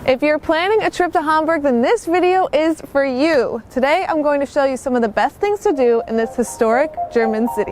If you're planning a trip to Hamburg, then this video is for you. Today I'm going to show you some of the best things to do in this historic German city.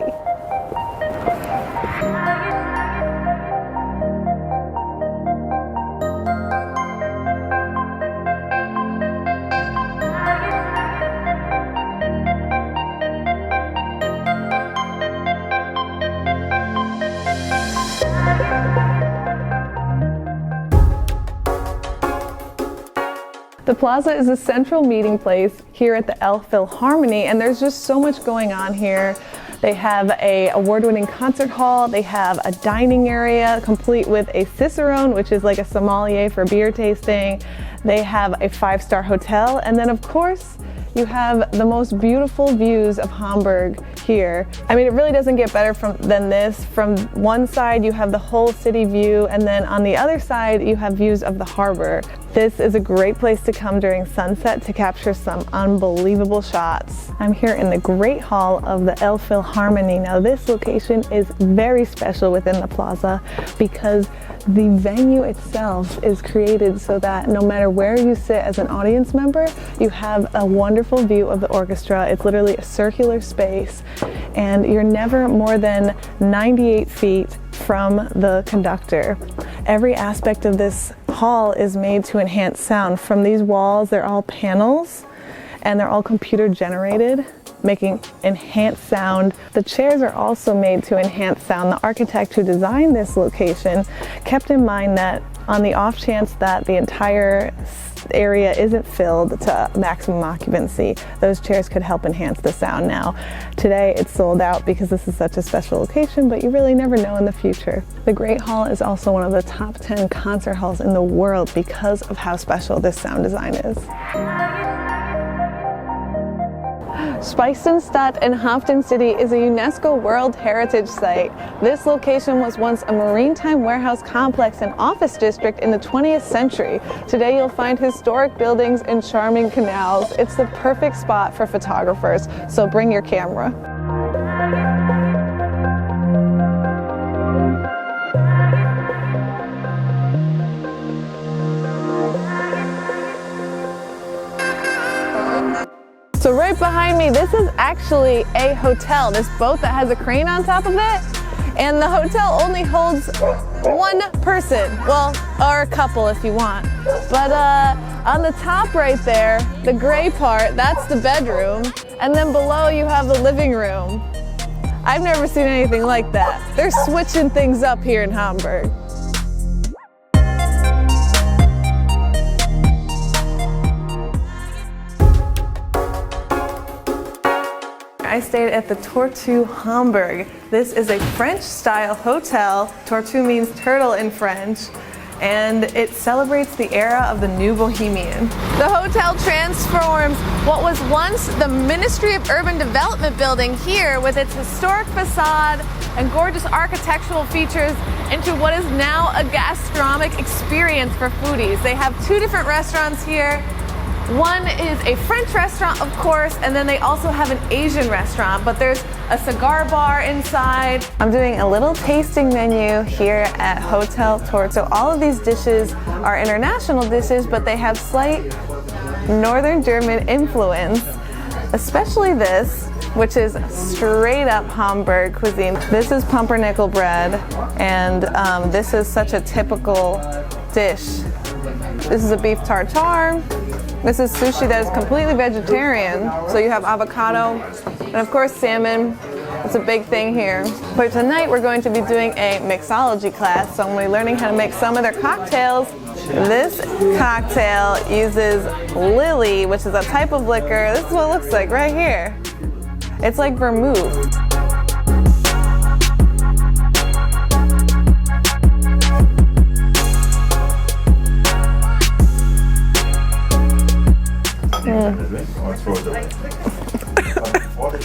The plaza is a central meeting place here at the Elbphilharmonie, and there's just so much going on here. They have an award-winning concert hall, they have a dining area complete with a cicerone, which is like a sommelier for beer tasting. They have a 5-star hotel, and then of course you have the most beautiful views of Hamburg here. I mean, it really doesn't get better than this. From one side you have the whole city view, and then on the other side you have views of the harbor. This is a great place to come during sunset to capture some unbelievable shots. I'm here in the Great Hall of the Elbphilharmonie. Now this location is very special within the plaza because the venue itself is created so that no matter where you sit as an audience member, you have a wonderful view of the orchestra. It's literally a circular space, and you're never more than 98 feet from the conductor. Every aspect of this hall is made to enhance sound. From these walls, they're all panels and they're all computer generated, making enhanced sound. The chairs are also made to enhance sound. The architect who designed this location kept in mind that on the off chance that the entire area isn't filled to maximum occupancy, those chairs could help enhance the sound. Now, today it's sold out because this is such a special location, but you really never know in the future. The Great Hall is also one of the top 10 concert halls in the world because of how special this sound design is. Speicherstadt Hafencity is a UNESCO World Heritage Site. This location was once a maritime warehouse complex and office district in the 20th century. Today you'll find historic buildings and charming canals. It's the perfect spot for photographers, so bring your camera. So right behind me, this is actually a hotel, this boat that has a crane on top of it. And the hotel only holds one person, well, or a couple if you want. But on the top right there, the gray part, that's the bedroom. And then below you have the living room. I've never seen anything like that. They're switching things up here in Hamburg. I stayed at the Tortue Hamburg. This is a French-style hotel. Tortue means turtle in French, and it celebrates the era of the new bohemian. The hotel transforms what was once the Ministry of Urban Development building here with its historic facade and gorgeous architectural features into what is now a gastronomic experience for foodies. They have 2 different restaurants here. One is a French restaurant, of course, and then they also have an Asian restaurant, but there's a cigar bar inside. I'm doing a little tasting menu here at Hotel Tortue. So all of these dishes are international dishes, but they have slight Northern German influence, especially this, which is straight up Hamburg cuisine. This is pumpernickel bread, and this is such a typical dish. This is a beef tartare. This is sushi that is completely vegetarian, so you have avocado, and of course salmon. It's a big thing here. But tonight we're going to be doing a mixology class, so I'm going to be learning how to make some of their cocktails. This cocktail uses lily, which is a type of liquor. This is what it looks like right here. It's like vermouth.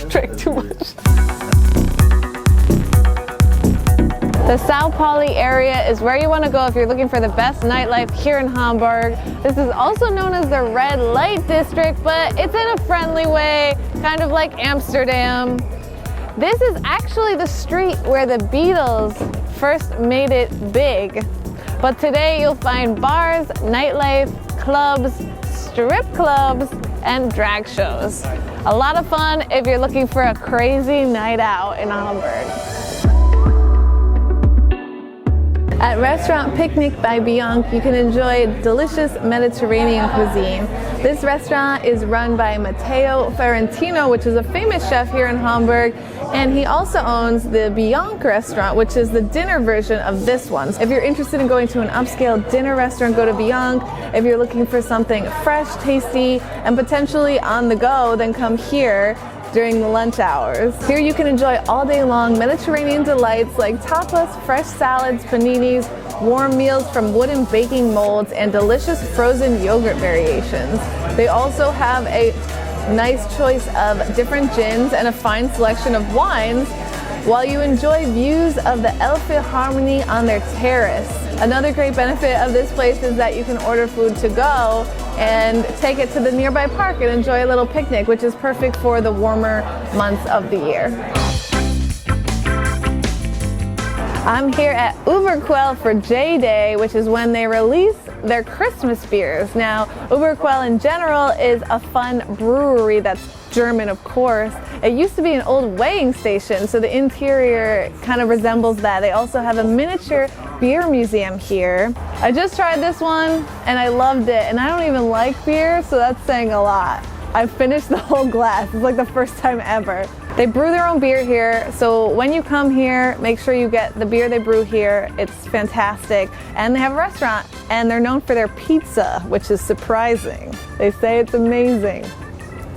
Drank too much. The Sao Pauli area is where you want to go if you're looking for the best nightlife here in Hamburg. This is also known as the Red Light District, but it's in a friendly way, kind of like Amsterdam. This is actually the street where the Beatles first made it big. But today you'll find bars, nightlife, clubs, strip clubs, and drag shows. A lot of fun if you're looking for a crazy night out in Hamburg. At Restaurant Picnic by Bianc, you can enjoy delicious Mediterranean cuisine. This restaurant is run by Matteo Ferrantino, which is a famous chef here in Hamburg, and he also owns the Bianc restaurant, which is the dinner version of this one. If you're interested in going to an upscale dinner restaurant, go to Bianc. If you're looking for something fresh, tasty, and potentially on the go, then come here during the lunch hours. Here you can enjoy all day long Mediterranean delights like tapas, fresh salads, paninis, warm meals from wooden baking molds, and delicious frozen yogurt variations. They also have a nice choice of different gins and a fine selection of wines while you enjoy views of the Elbphilharmonie on their terrace. Another great benefit of this place is that you can order food to go and take it to the nearby park and enjoy a little picnic, which is perfect for the warmer months of the year. I'm here at Spitzkohl for J-Day, which is when they release their Christmas beers. Now, Spitzkohl in general is a fun brewery that's German, of course. It used to be an old weighing station, so the interior kind of resembles that. They also have a miniature beer museum here. I just tried this one and I loved it, and I don't even like beer, so that's saying a lot. I finished the whole glass. It's like the first time ever. They brew their own beer here, so when you come here, make sure you get the beer they brew here. It's fantastic. And they have a restaurant, and they're known for their pizza, which is surprising. They say it's amazing.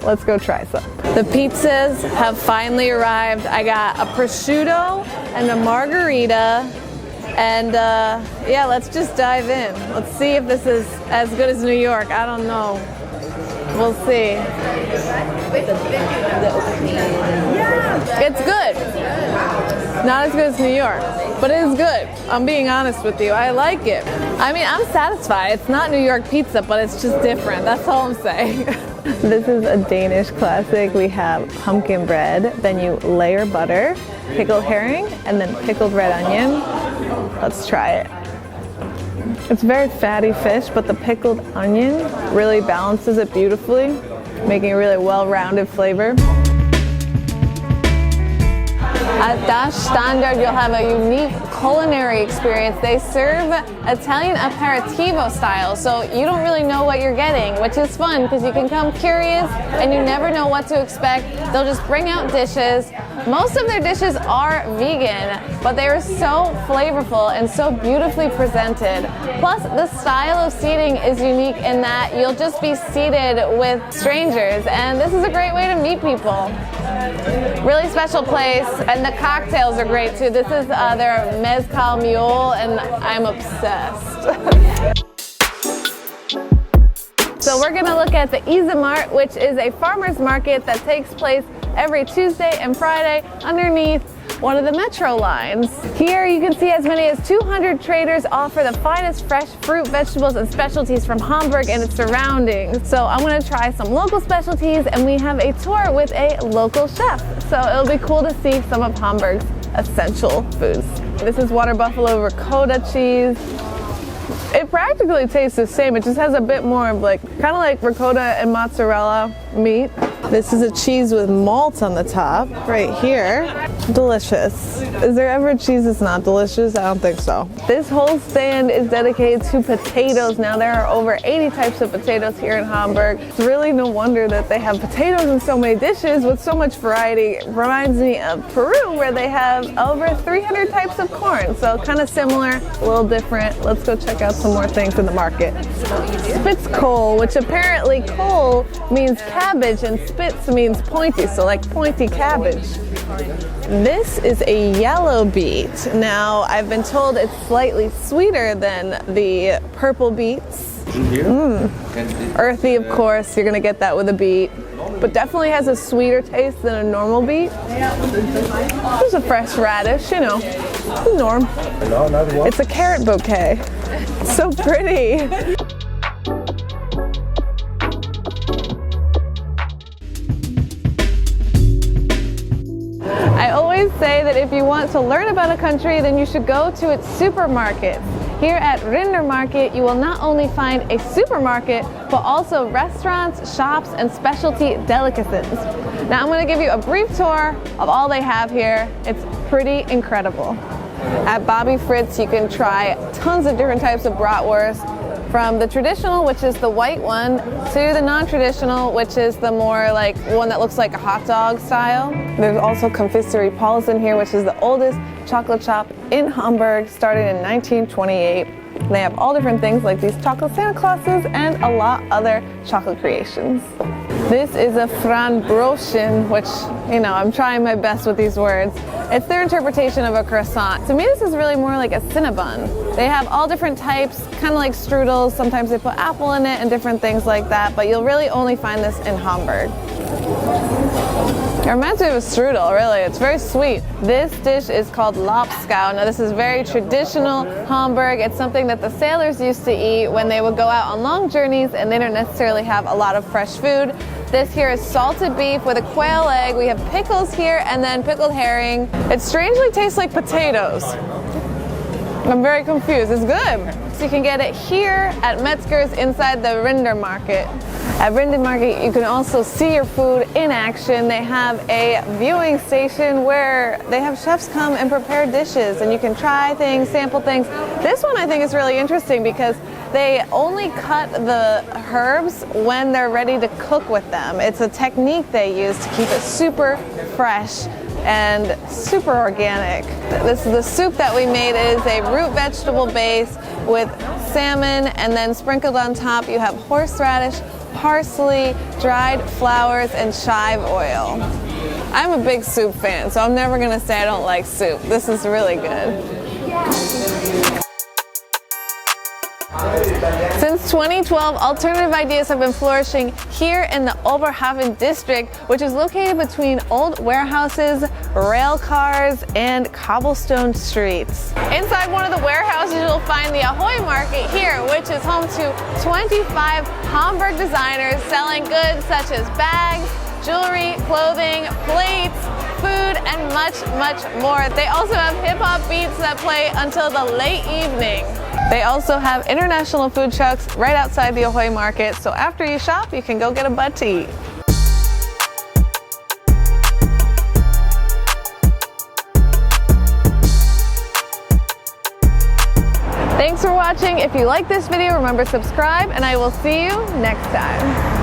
Let's go try some. The pizzas have finally arrived. I got a prosciutto and a margarita. And yeah, let's just dive in. Let's see if this is as good as New York. I don't know. We'll see. It's good. Not as good as New York, but it is good. I'm being honest with you. I like it. I mean, I'm satisfied. It's not New York pizza, but it's just different. That's all I'm saying. This is a Danish classic. We have pumpkin bread, then you layer butter, pickled herring, and then pickled red onion. Let's try it. It's very fatty fish, but the pickled onion really balances it beautifully, making a really well-rounded flavor. At Das Standard, you'll have a unique culinary experience. They serve Italian aperitivo style, so you don't really know what you're getting, which is fun because you can come curious and you never know what to expect. They'll just bring out dishes. Most of their dishes are vegan, but they are so flavorful and so beautifully presented. Plus, the style of seating is unique in that you'll just be seated with strangers, and this is a great way to meet people. Really special place, and the cocktails are great too. This is their mezcal mule, and I'm obsessed. So we're gonna look at the Mart, which is a farmer's market that takes place every Tuesday and Friday underneath one of the metro lines. Here you can see as many as 200 traders offer the finest fresh fruit, vegetables, and specialties from Hamburg and its surroundings. So I'm gonna try some local specialties, and we have a tour with a local chef. So it'll be cool to see some of Hamburg's essential foods. This is water buffalo ricotta cheese. It practically tastes the same. It just has a bit more of kind of like ricotta and mozzarella meat. This is a cheese with malt on the top, right here. Delicious. Is there ever a cheese that's not delicious? I don't think so. This whole stand is dedicated to potatoes. Now there are over 80 types of potatoes here in Hamburg. It's really no wonder that they have potatoes in so many dishes with so much variety. It reminds me of Peru, where they have over 300 types of corn. So kind of similar, a little different. Let's go check out some more things in the market. Spitzkohl, which apparently kohl means cabbage and spitz means pointy, so like pointy cabbage. This is a yellow beet. Now, I've been told it's slightly sweeter than the purple beets. Earthy, of course, you're gonna get that with a beet, but definitely has a sweeter taste than a normal beet. There's a fresh radish, you know, norm. It's a carrot bouquet. So pretty. I always say that if you want to learn about a country, then you should go to its supermarkets. Here at Rindermarkt, you will not only find a supermarket, but also restaurants, shops, and specialty delicacies. Now I'm going to give you a brief tour of all they have here. It's pretty incredible. At Bobby Fritz, you can try tons of different types of bratwurst, from the traditional, which is the white one, to the non-traditional, which is the more like one that looks like a hot dog style. There's also Confiserie Paulsen here, which is the oldest chocolate shop in Hamburg, started in 1928. They have all different things like these chocolate Santa Clauses and a lot other chocolate creations. This is a Franbrötchen, which, you know, I'm trying my best with these words. It's their interpretation of a croissant. To me, this is really more like a Cinnabon. They have all different types, kind of like strudels. Sometimes they put apple in it and different things like that, but you'll really only find this in Hamburg. It reminds me of a strudel, really. It's very sweet. This dish is called Lobscouse. Now, this is very traditional Hamburg. It's something that the sailors used to eat when they would go out on long journeys and they don't necessarily have a lot of fresh food. This here is salted beef with a quail egg. We have pickles here and then pickled herring. It strangely tastes like potatoes. I'm very confused. It's good. So you can get it here at Metzger's inside the Rindermarkt. At Rindermarkt, you can also see your food in action. They have a viewing station where they have chefs come and prepare dishes, and you can try things, sample things. This one I think is really interesting because they only cut the herbs when they're ready to cook with them. It's a technique they use to keep it super fresh and super organic. This is the soup that we made. It is a root vegetable base with salmon, and then sprinkled on top you have horseradish, parsley, dried flowers, and chive oil. I'm a big soup fan, so I'm never gonna say I don't like soup. This is really good. Since 2012, alternative ideas have been flourishing here in the Elbphilharmonie District, which is located between old warehouses, rail cars, and cobblestone streets. Inside one of the warehouses, you'll find the Ahoy Market here, which is home to 25 Hamburg designers selling goods such as bags, jewelry, clothing, plates, food, and much, much more. They also have hip-hop beats that play until the late evening. They also have international food trucks right outside the Ahoy Market, so after you shop, you can go get a bite to eat. Thanks for watching. If you like this video, remember to subscribe, and I will see you next time.